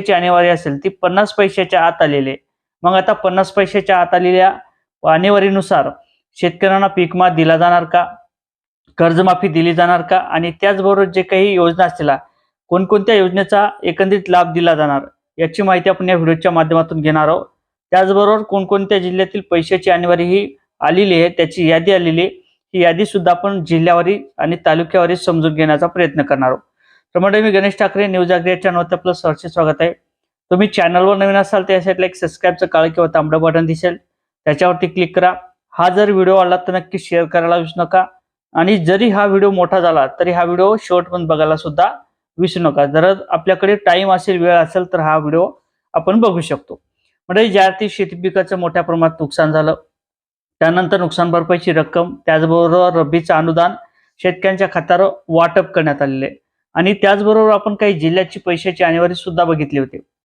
पैशाची आणेवारी असेल ती 50 पैशाच्या आत आलेली आहे. मग आता 50 पैशाच्या आत आलेल्या आणेवारीनुसार शेतकऱ्यांना पीक विमा दिला जाणार का, कर्जमाफी दिली जाणार का, आणि त्याचबरोबर जे काही योजना असतील कोणकोणत्या योजनेचा एकंदरीत लाभ दिला जाणार याची माहिती आपण या व्हिडिओच्या माध्यमातून घेणार आहोत. त्याचबरोबर कोणकोणत्या जिल्ह्यातील पैशाची आणेवारी ही आलेली आहे त्याची यादी आलेली आहे. ही यादी सुद्धा आपण जिल्ह्यावारी आणि तालुक्यावारी समजून घेण्याचा प्रयत्न करणार आहोत. तर मंडळी, मी गणेश ठाकरे, न्यूज ॲग्री या चॅनलवरती आपलं सहर्ष स्वागत आहे. तुम्ही चॅनलवर नवीन असाल तर या साईडला एक सबस्क्राईबचं काळं किंवा तांबडं बटन दिसेल, त्याच्यावरती क्लिक करा. हा जर व्हिडिओ आवडला तर नक्की शेअर करायला विसरू नका, आणि जरी हा व्हिडिओ मोठा झाला तरी हा व्हिडिओ शेवटपर्यंत बघायला सुद्धा विसरू नका. जर आपल्याकडे टाइम असेल, वेळ असेल तर हा व्हिडिओ आपण बघू शकतो. म्हणजे ज्या अर्थी शेती पिकाचं मोठ्या प्रमाणात नुकसान झालं, त्यानंतर नुकसान भरपाईची रक्कम, त्याचबरोबर रब्बीचं अनुदान शेतकऱ्यांच्या खात्यावर वाटप करण्यात आलेले आहे. आणि त्याचबरोबर आपण काही जिल्ह्याची पैशाची आणेवारी सुद्धा बघितली होती.